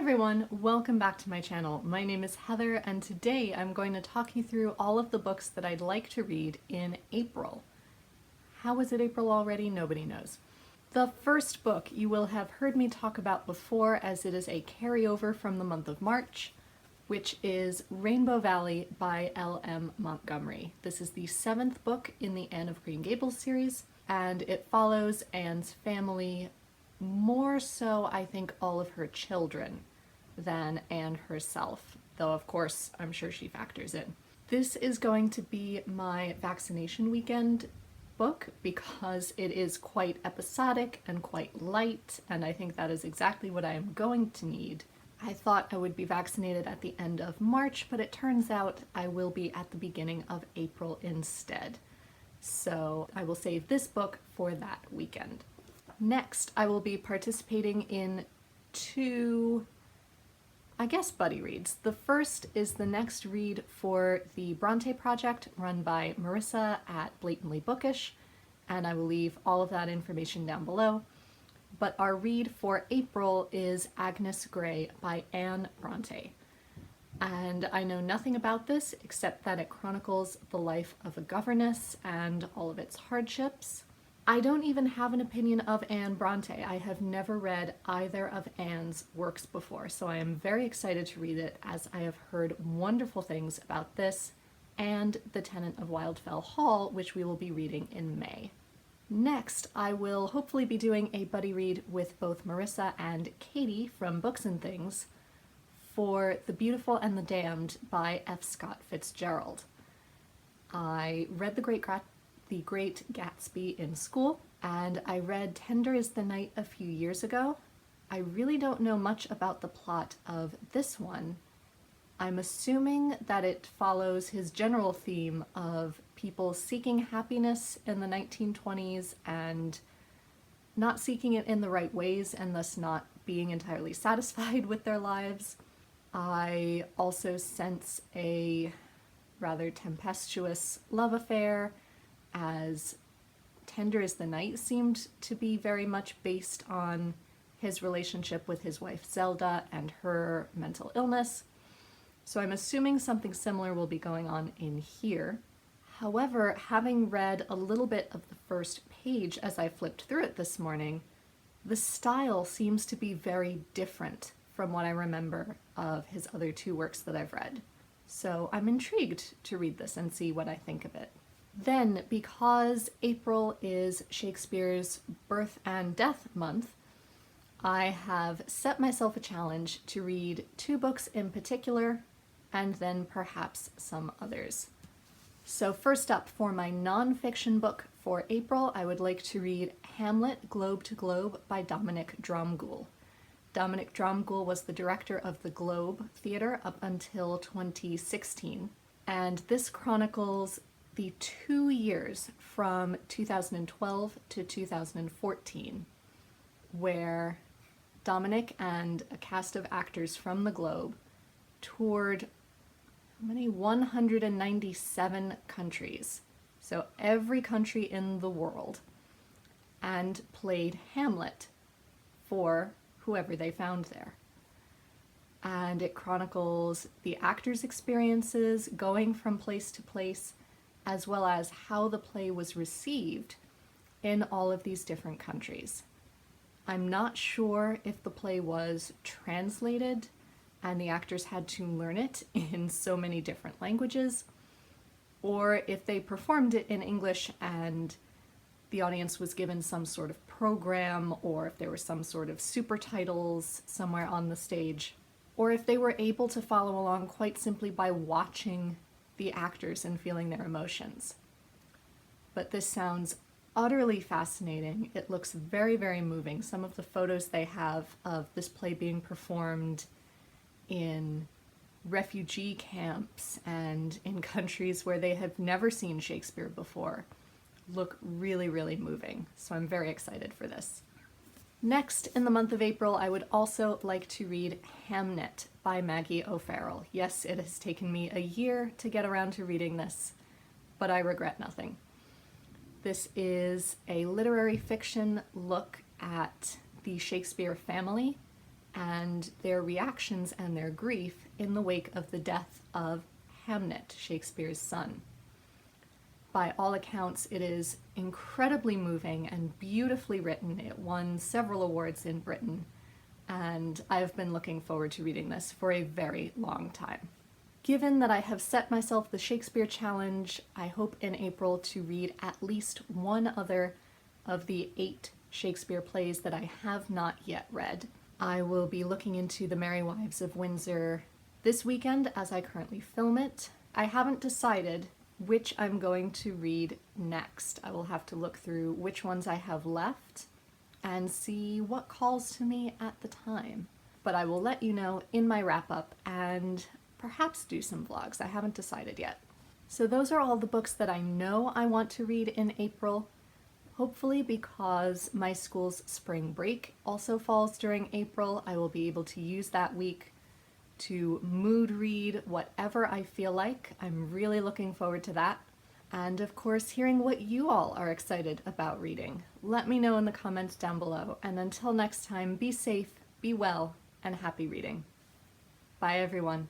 everyone, welcome back to my channel. My name is Heather and today I'm going to talk you through all of the books that I'd like to read in April. How is it April already? Nobody knows. The first book you will have heard me talk about before, as it is a carryover from the month of March, which is Rainbow Valley by L.M. Montgomery. This is the 7th book in the Anne of Green Gables series, and it follows Anne's family, more so I think all of her children than Anne herself, though of course I'm sure she factors in. This is going to be my vaccination weekend book because it is quite episodic and quite light, and I think that is exactly what I am going to need. I thought I would be vaccinated at the end of March, but it turns out I will be at the beginning of April instead. So I will save this book for that weekend. Next, I will be participating in two, I guess, buddy reads. The first is the next read for the Brontë Project run by Marissa at Blatantly Bookish, and I will leave all of that information down below. But our read for April is Agnes Gray by Anne Brontë. And I know nothing about this except that it chronicles the life of a governess and all of its hardships. I don't even have an opinion of Anne Brontë. I have never read either of Anne's works before, so I am very excited to read it, as I have heard wonderful things about this and The Tenant of Wildfell Hall, which we will be reading in May. Next, I will hopefully be doing a buddy read with both Marissa and Katie from Books and Things for The Beautiful and the Damned by F. Scott Fitzgerald. I read The Great Gatsby in school, and I read Tender is the Night a few years ago. I really don't know much about the plot of this one. I'm assuming that it follows his general theme of people seeking happiness in the 1920s and not seeking it in the right ways and thus not being entirely satisfied with their lives. I also sense a rather tempestuous love affair, as Tender is the Night seemed to be very much based on his relationship with his wife Zelda and her mental illness. So I'm assuming something similar will be going on in here. However, having read a little bit of the first page as I flipped through it this morning, the style seems to be very different from what I remember of his other two works that I've read. So I'm intrigued to read this and see what I think of it. Then, because April is Shakespeare's birth and death month, I have set myself a challenge to read two books in particular, and then perhaps some others. So first up, for my nonfiction book for April, I would like to read Hamlet, Globe to Globe by Dominic Dromgoole. Dominic Dromgoole was the director of the Globe Theatre up until 2016, and this chronicles the 2 years from 2012 to 2014, where Dominic and a cast of actors from the Globe toured 197 countries, so every country in the world, and played Hamlet for whoever they found there. And it chronicles the actors' experiences going from place to place, as well as how the play was received in all of these different countries. I'm not sure if the play was translated and the actors had to learn it in so many different languages, or if they performed it in English and the audience was given some sort of program, or if there were some sort of super titles somewhere on the stage, or if they were able to follow along quite simply by watching the actors and feeling their emotions. But this sounds utterly fascinating. It looks very, very moving. Some of the photos they have of this play being performed in refugee camps and in countries where they have never seen Shakespeare before look really, really moving. So I'm very excited for this. Next, in the month of April, I would also like to read Hamlet by Maggie O'Farrell. Yes, it has taken me a year to get around to reading this, but I regret nothing. This is a literary fiction look at the Shakespeare family and their reactions and their grief in the wake of the death of Hamlet, Shakespeare's son. By all accounts, it is incredibly moving and beautifully written. It won several awards in Britain, and I've been looking forward to reading this for a very long time. Given that I have set myself the Shakespeare challenge, I hope in April to read at least one other of the 8 Shakespeare plays that I have not yet read. I will be looking into The Merry Wives of Windsor this weekend as I currently film it. I haven't decided which I'm going to read next. I will have to look through which ones I have left and see what calls to me at the time. But I will let you know in my wrap-up and perhaps do some vlogs. I haven't decided yet. So those are all the books that I know I want to read in April. Hopefully, because my school's spring break also falls during April, I will be able to use that week to mood read whatever I feel like. I'm really looking forward to that. And of course, hearing what you all are excited about reading. Let me know in the comments down below. And until next time, be safe, be well, and happy reading. Bye everyone.